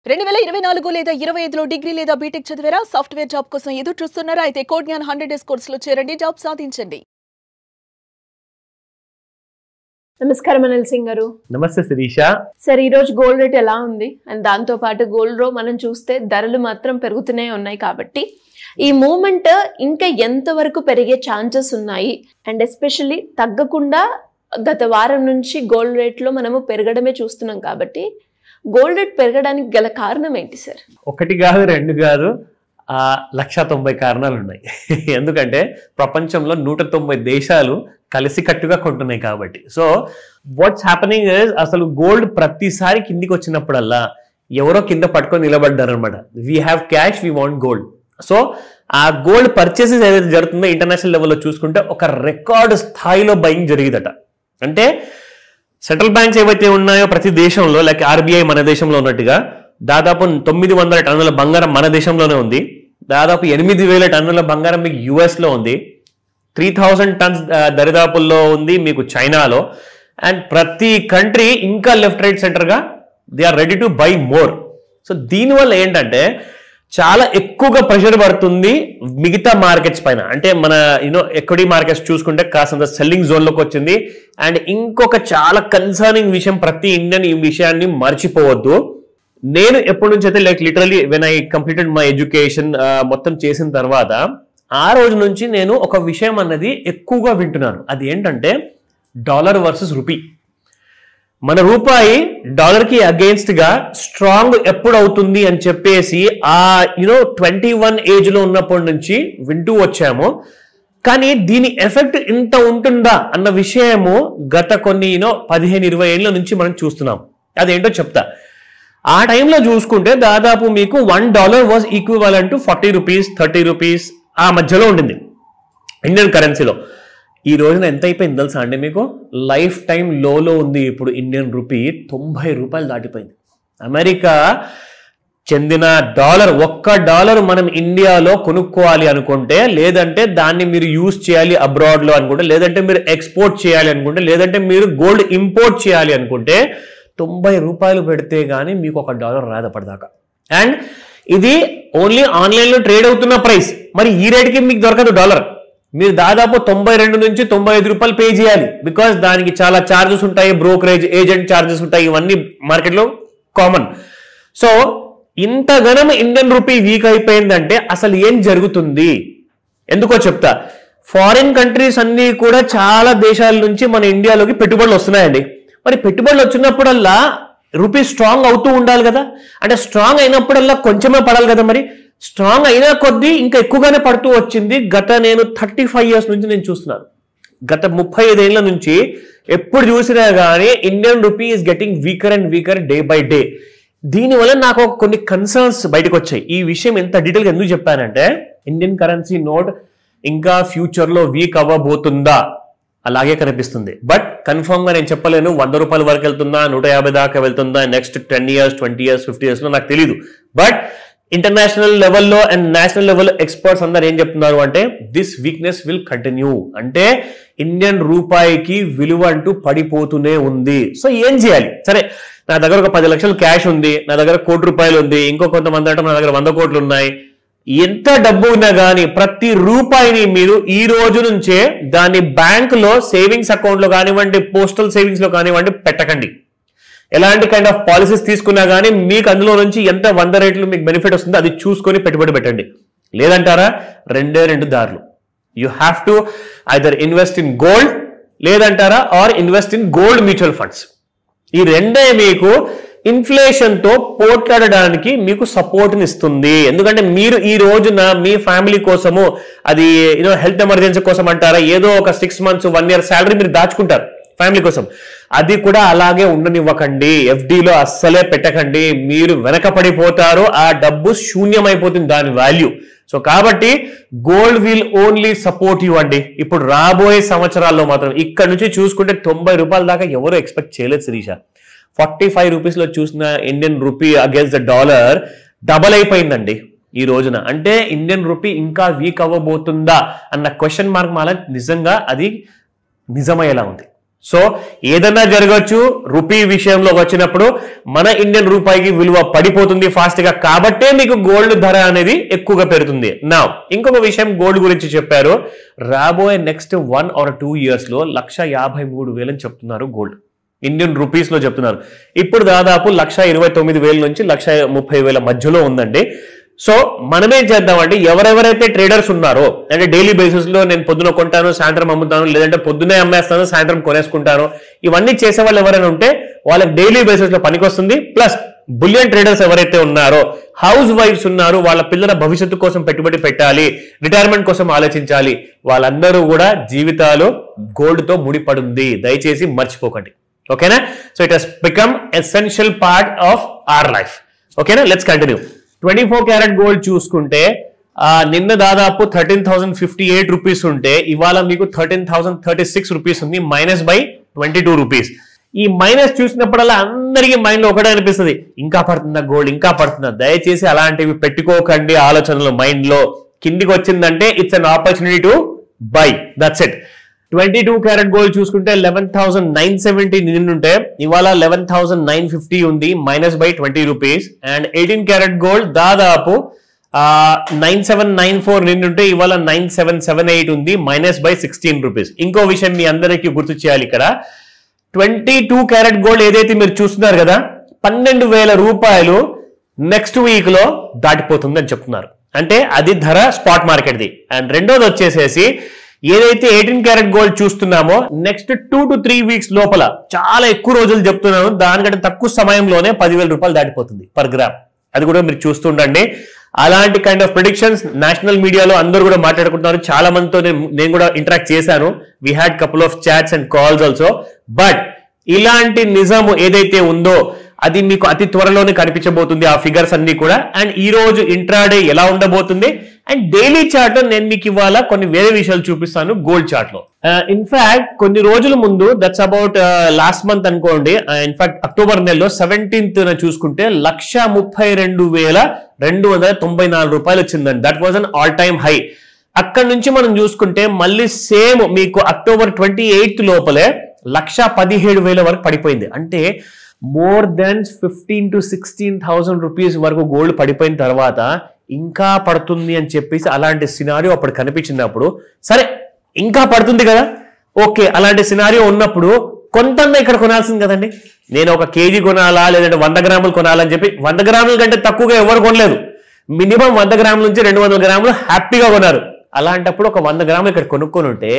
2024 లేదా 25లో డిగ్రీ లేదా బీటెక్ చదివారా? సాఫ్ట్వేర్ జాబ్ కోసం ఎదురు చూస్తున్నారా? అయితే కోడ్ జ్ఞాన్ 100 డేస్ కోర్సులో చేరండి, జాబ్ సాధించండి. నమస్కారం అనిల్ సింగ్ గారు. నమస్తే శిరీష. సార్, ఈ రోజు గోల్డ్ రేట్ ఎలా ఉంది? అండ్ దాంతో పాటు గోల్డ్ లో మనం చూస్తే ధరలు మాత్రం పెరుగుతూనే ఉన్నాయి, కాబట్టి ఈ మూమెంట్ ఇంకా ఎంత వరకు పెరిగే ఛాన్సెస్ ఉన్నాయి? అండ్ ఎస్పెషల్లీ తగ్గకుండా గత వారం నుంచి గోల్డ్ రేట్ లో మనము పెరగడమే చూస్తున్నాం, కాబట్టి గోల్డ్ రేట్ పెరగడానికి గల కారణం ఏంటి సార్? ఒకటి కాదు, రెండు కాదు, 190 కారణాలు ఉన్నాయి. ఎందుకంటే ప్రపంచంలో 190 దేశాలు కలిసికట్టుగా కొంటున్నాయి కాబట్టి. సో వాట్స్ హ్యాపెనింగ్ ఇస్, అసలు గోల్డ్ ప్రతిసారి కిందికి వచ్చినప్పుడల్లా ఎవరో కింద పట్టుకొని నిలబడ్డారు అనమాట. We have cash, we want gold. So ఆ గోల్డ్ పర్చేసెస్ ఏదైతే జరుగుతుందో ఇంటర్నేషనల్ లెవెల్లో చూసుకుంటే ఒక రికార్డ్ స్థాయిలో బయింగ్ జరిగిందట. అంటే సెంట్రల్ బ్యాంక్స్ ఏవైతే ఉన్నాయో ప్రతి దేశంలో, లైక్ ఆర్బీఐ మన దేశంలో ఉన్నట్టుగా దాదాపు 900 టన్నుల బంగారం మన దేశంలోనే ఉంది. దాదాపు 8,000 టన్నుల బంగారం మీకు యుఎస్లో ఉంది. 3,000 టన్స్ దరిదాపుల్లో ఉంది మీకు చైనాలో. అండ్ ప్రతి కంట్రీ ఇంకా లెఫ్ట్ రైట్ సెంటర్గా they are ready to buy more. So దీనివల్ల ఏంటంటే చాలా ఎక్కువగా ప్రెషర్ పడుతుంది మిగతా మార్కెట్స్ పైన. అంటే మన ఎక్విటీ మార్కెట్స్ చూసుకుంటే కాస్తంత సెల్లింగ్ జోన్లోకి వచ్చింది. అండ్ ఇంకొక చాలా కన్సర్నింగ్ విషయం, ప్రతి ఇండియన్ ఈ విషయాన్ని మర్చిపోవద్దు. నేను ఎప్పటి నుంచి అయితే like literally when I completed my education మొత్తం చేసిన తర్వాత ఆ రోజు నుంచి నేను ఒక విషయం అన్నది ఎక్కువగా వింటున్నాను. అది ఏంటంటే డాలర్ వర్సెస్ రూపీ. మన రూపాయి డాలర్కి అగేన్స్ట్ గా స్ట్రాంగ్ ఎప్పుడు అవుతుంది అని చెప్పేసి 21 ఏజ్లో ఉన్నప్పటి నుంచి వింటూ వచ్చాము. కానీ దీని ఎఫెక్ట్ ఇంత ఉంటుందా అన్న విషయము గత కొన్ని 15-20 ఏళ్ళ నుంచి మనం చూస్తున్నాం. అదేంటో చెప్తా. ఆ టైంలో చూసుకుంటే దాదాపు మీకు $1 was equivalent to 40 rupees, 30 rupees ఆ మధ్యలో ఉండింది ఇండియన్ కరెన్సీలో. ఈ రోజున ఎంత అయిపోయింది తెలుసా అండి మీకు? లైఫ్ టైం లోలో ఉంది ఇప్పుడు ఇండియన్ రూపీ. 90 రూపాయలు దాటిపోయింది. అమెరికా చెందిన డాలర్, $1 మనం ఇండియాలో కొనుక్కోవాలి అనుకుంటే, లేదంటే దాన్ని మీరు యూజ్ చేయాలి అబ్రాడ్లో అనుకుంటే, లేదంటే మీరు ఎక్స్పోర్ట్ చేయాలి అనుకుంటే, లేదంటే మీరు గోల్డ్ ఇంపోర్ట్ చేయాలి అనుకుంటే 90 రూపాయలు పెడితే కానీ మీకు $1 రాదు అప్పటిదాకా. అండ్ ఇది ఓన్లీ ఆన్లైన్లో ట్రేడ్ అవుతున్న ప్రైస్. మరి ఈ రేట్కి మీకు దొరకదు డాలర్. మీరు దాదాపు 92 నుంచి 95 రూపాయలు పే చేయాలి. బికాస్ దానికి చాలా ఛార్జెస్ ఉంటాయి, బ్రోకరేజ్ ఏజెంట్ ఛార్జెస్ ఉంటాయి, ఇవన్నీ మార్కెట్లో కామన్. సో ఇంతగానం ఇండియన్ రూపీ వీక్ అయిపోయిందంటే అసలు ఏం జరుగుతుంది ఎందుకో చెప్తా. ఫారిన్ కంట్రీస్ అన్నీ కూడా చాలా దేశాల నుంచి మన ఇండియాలోకి పెట్టుబడులు వస్తున్నాయండి. మరి పెట్టుబడులు వచ్చినప్పుడల్లా రూపీ స్ట్రాంగ్ అవుతూ ఉండాలి కదా. అంటే స్ట్రాంగ్ అయినప్పుడల్లా కొంచెమే పడాలి కదా. మరి స్ట్రాంగ్ అయినా కొద్దీ ఇంకా ఎక్కువగానే పడుతూ వచ్చింది. నేను 35 ఇయర్స్ నుంచి నేను చూస్తున్నాను. గత 35 ఏళ్ల నుంచి ఎప్పుడు చూసినా కానీ Indian rupee is getting weaker and weaker day by day. దీనివల్ల నాకు కొన్ని కన్సర్న్స్ బయటకు వచ్చాయి. ఈ విషయం ఎంత డీటెయిల్గా ఎందుకు చెప్పానంటే, ఇండియన్ కరెన్సీ నోట్ ఇంకా ఫ్యూచర్లో వీక్ అవ్వబోతుందా? అలాగే కనిపిస్తుంది. బట్ కన్ఫర్మ్గా నేను చెప్పలేను 100 రూపాయల వరకు వెళ్తుందా, 150 దాకా వెళ్తుందా, నెక్స్ట్ 10 ఇయర్స్, 20 ఇయర్స్, 50 ఇయర్స్లో నాకు తెలియదు. బట్ ఇంటర్నేషనల్ లెవెల్లో అండ్ నేషనల్ లెవెల్లో ఎక్స్పర్ట్స్ అందరు ఏం చెప్తున్నారు అంటే దిస్ వీక్నెస్ విల్ కంటిన్యూ. అంటే ఇండియన్ రూపాయికి విలువ అంటూ పడిపోతూనే ఉంది. సో ఏం చేయాలి? సరే, నా దగ్గర ఒక 10 లక్షలు క్యాష్ ఉంది, నా దగ్గర ₹1,00,00,000 ఉంది, ఇంకో కొంతమంది అంటే నా దగ్గర 100 కోట్లు ఉన్నాయి. ఎంత డబ్బు ఉన్నా కానీ ప్రతి రూపాయిని మీరు ఈ రోజు నుంచే దాన్ని బ్యాంకులో సేవింగ్స్ అకౌంట్లో కానివ్వండి, పోస్టల్ సేవింగ్స్ లో కానివ్వండి పెట్టకండి. ఎలాంటి కైండ్ ఆఫ్ పాలసీస్ తీసుకున్నా కానీ మీకు అందులో నుంచి ఎంత 100 రేట్లు మీకు బెనిఫిట్ వస్తుందో అది చూసుకొని పెట్టుబడి పెట్టండి. లేదంటారా, రెండు దారులు. You have to either invest in gold, లేదంటారా or invest in gold mutual funds. ఈ రెండే మీకు ఇన్ఫ్లేషన్ తో పోట్లాడడానికి మీకు సపోర్ట్ని ఇస్తుంది. ఎందుకంటే మీరు ఈ రోజున మీ ఫ్యామిలీ కోసము, అది హెల్త్ ఎమర్జెన్సీ కోసం అంటారా, ఏదో ఒక 6 months 1 year శాలరీ మీరు దాచుకుంటారు ఫ్యామిలీ కోసం. అది కూడా అలాగే ఉండనివ్వకండి. ఎఫ్డీలో అస్సలే పెట్టకండి. మీరు వెనకపడిపోతారు, ఆ డబ్బు శూన్యమైపోతుంది దాని వాల్యూ. సో కాబట్టి gold will only support you అండి. ఇప్పుడు రాబోయే సంవత్సరాల్లో మాత్రం ఇక్కడ నుంచి చూసుకుంటే 90 రూపాయల దాకా ఎవరు ఎక్స్పెక్ట్ చేయలేదు శిరీష. 45 రూపీస్లో చూసిన Indian rupee against the dollar double అయిపోయిందండి ఈ రోజున. అంటే ఇండియన్ రూపీ ఇంకా వీక్ అవ్వబోతుందా అన్న క్వశ్చన్ మార్క్ మాల నిజంగా అది నిజమయ్యేలా ఉంది. సో ఏదన్నా జరగచ్చు, రూపీ విషయంలో వచ్చినప్పుడు మన ఇండియన్ రూపాయికి విలువ పడిపోతుంది ఫాస్ట్ గా, కాబట్టే మీకు గోల్డ్ ధర అనేది ఎక్కువగా పెరుగుతుంది. నా ఇంకొక విషయం గోల్డ్ గురించి చెప్పారు, రాబోయే నెక్స్ట్ 1 or 2 years లో 1,53,000 అని చెప్తున్నారు గోల్డ్, ఇండియన్ రూపీస్ లో చెప్తున్నారు. ఇప్పుడు దాదాపు 1,29,000 నుంచి 1,30,000 మధ్యలో ఉందండి. సో మనమేం చేద్దామంటే ఎవరెవరైతే ట్రేడర్స్ ఉన్నారో, అంటే డైలీ బేసిస్ లో నేను పొద్దున కొంటాను సాయంత్రం అమ్ముతాను, లేదంటే పొద్దునే అమ్మేస్తాను సాయంత్రం కొనేసుకుంటాను, ఇవన్నీ చేసే వాళ్ళు ఎవరైనా ఉంటే వాళ్ళకి డైలీ బేసిస్ లో పనికొస్తుంది. ప్లస్ బులియన్ ట్రేడర్స్ ఎవరైతే ఉన్నారో, హౌస్ వైఫ్స్ ఉన్నారు, వాళ్ళ పిల్లల భవిష్యత్తు కోసం పెట్టుబడి పెట్టాలి, రిటైర్మెంట్ కోసం ఆలోచించాలి, వాళ్ళందరూ కూడా జీవితాలు గోల్డ్ తో ముడిపడింది, దయచేసి మర్చిపోకండి. ఓకేనా? So it has become essential part of our life. ఓకేనా? Let's continue. 24 క్యారెట్ గోల్డ్ చూసుకుంటే నిన్న దాదాపు 13,058 రూపీస్ ఉంటే ఇవాళ మీకు 13,036 రూపీస్ ఉంది, మైనస్ బై 22 రూపీస్. ఈ మైనస్ చూసినప్పుడల్లా అందరికీ మైండ్ లో ఒకటే అనిపిస్తుంది, ఇంకా పడుతుందా గోల్డ్, ఇంకా పడుతుందా. దయచేసి అలాంటివి పెట్టుకోకండి ఆలోచనలు మైండ్ లో. కిందికి వచ్చిందంటే it's an opportunity to buy, that's it. 22 carrot gold చూసుకుంటే 11,970 నిన్నుంటే ఇవాళ 11,950 ఉంది, minus by 20 rupees. And 18 carat gold దాదాపు 9,794 నిన్నుంటే ఇవాళ 9,778 ఉంది, మైనస్ బై 16 రూపీస్. ఇంకో విషయం మీ అందరికీ గుర్తు చేయాలి, ఇక్కడ 22 క్యారెట్ గోల్డ్ ఏదైతే మీరు చూస్తున్నారు కదా, 12,000 రూపాయలు నెక్స్ట్ వీక్ లో దాటిపోతుంది అని చెప్తున్నారు. అంటే అది ధర స్పాట్ మార్కెట్ది. అండ్ రెండోది వచ్చేసేసి ఏదైతే 18 క్యారెట్ గోల్డ్ చూస్తున్నామో నెక్స్ట్ 2 to 3 వీక్స్ లోపల, చాలా ఎక్కువ రోజులు చెప్తున్నాను, దానికంటే తక్కువ సమయంలోనే 10,000 రూపాయలు దాటిపోతుంది పర్ గ్రామ్. అది కూడా మీరు చూస్తుండండి. అలాంటి కైండ్ ఆఫ్ ప్రిడిక్షన్స్ నేషనల్ మీడియాలో అందరూ కూడా మాట్లాడుకుంటున్నారు. చాలా మందితో నేను కూడా ఇంటరాక్ట్ చేశాను. We had couple of charts and calls also. But ఇలాంటి నిజం ఏదైతే ఉందో అది మీకు అతి త్వరలోనే కనిపించబోతుంది, ఆ ఫిగర్స్ అన్ని కూడా. అండ్ ఈ రోజు ఇంట్రాడే ఎలా ఉండబోతుంది, అండ్ డైలీ చార్ట్ లో నేను మీకు ఇవాళ కొన్ని వేరే విషయాలు చూపిస్తాను గోల్డ్ చార్ట్ లో. ఇన్ఫాక్ట్ కొన్ని రోజుల ముందు, దట్స్ అబౌట్ లాస్ట్ మంత్ అనుకోండి, ఇన్ఫాక్ట్ అక్టోబర్ నెలలో 17th చూసుకుంటే 132,294 రూపాయలు వచ్చిందండి. That was an all time high. అక్కడి నుంచి మనం చూసుకుంటే మళ్ళీ సేమ్ మీకు అక్టోబర్ 28th లోపలే 117,000 వరకు పడిపోయింది. అంటే మోర్ దెన్ 15,000 to 16,000 రూపీస్ వరకు గోల్డ్ పడిపోయిన తర్వాత ఇంకా పడుతుంది అని చెప్పేసి అలాంటి సినారియో అప్పుడు కనిపించినప్పుడు, సరే ఇంకా పడుతుంది కదా, ఓకే అలాంటి సినారియో ఉన్నప్పుడు కొంత ఇక్కడ కొనాల్సింది కదండి. నేను 1 kg కొనాలా లేదంటే 100 గ్రాములు కొనాలని చెప్పి 100 గ్రాముల కంటే తక్కువగా ఎవరు కొనలేదు. మినిమం 100 గ్రాముల నుంచి 200 గ్రాములు హ్యాపీగా కొన్నారు. అలాంటప్పుడు ఒక 100 గ్రాములు ఇక్కడ కొనుక్కొని ఉంటే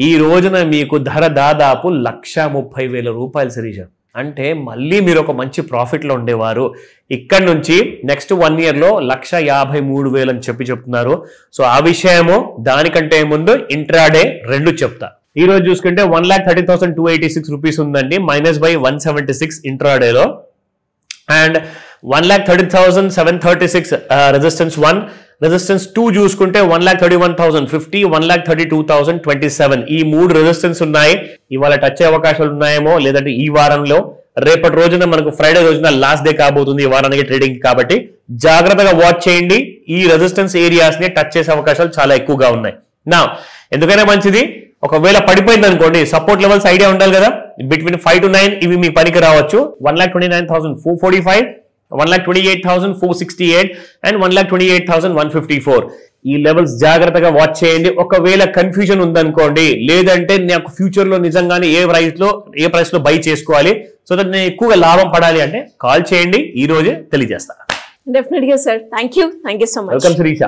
ఈ రోజున మీకు ధర దాదాపు 130,000 రూపాయలు శిరీష. అంటే మళ్ళీ మీరు ఒక మంచి ప్రాఫిట్ లో ఉండేవారు. ఇక్కడ నుంచి నెక్స్ట్ 1 year లో 153,000 అని చెప్తున్నారు. సో ఆ విషయము దానికంటే ముందు ఇంట్రాడే రెండు చెప్తా. ఈ రోజు చూసుకుంటే 1,30,286 రూపీస్ ఉందండి, మైనస్ బై 176 ఇంట్రాడేలో. అండ్ 1,30,736 రెసిస్టెన్స్ 1, రెసిస్టెన్స్ 2 చూసుకుంటే 1,31,050, 1,32,027 ఈ 3 రెసిస్టెన్స్ ఉన్నాయి. ఇవాళ టచ్ అయ్యే అవకాశాలు ఉన్నాయేమో, లేదంటే ఈ వారంలో. రేపటి రోజున మనకు ఫ్రైడే రోజున లాస్ట్ డే కాబోతుంది ఈ వారానికి ట్రేడింగ్, కాబట్టి జాగ్రత్తగా వాచ్ చేయండి. ఈ రెసిస్టెన్స్ ఏరియాస్ ని టచ్ చేసే అవకాశాలు చాలా ఎక్కువగా ఉన్నాయి. నా ఎందుకైనా మంచిది, ఒకవేళ పడిపోయింది అనుకోండి, సపోర్ట్ లెవెల్స్ ఐడియా ఉండాలి కదా, బిట్వీన్ 5 to 9 ఇవి మీ పనికి రావచ్చు. 1,29,445, 1,28,468 అండ్ 1,28,154 ఈ లెవెల్స్ జాగ్రత్తగా వాచ్ చేయండి. ఒకవేళ కన్ఫ్యూజన్ ఉందనుకోండి, లేదంటే నాకు ఫ్యూచర్ లో నిజంగానే ఏ ప్రైస్ లో బై చేసుకోవాలి, సో దట్ నేను ఎక్కువగా లాభం పడాలి అంటే కాల్ చేయండి, ఈ రోజే తెలియజేస్తా. డెఫినెట్ గా sir. Thank you so much. Welcome Sirisha.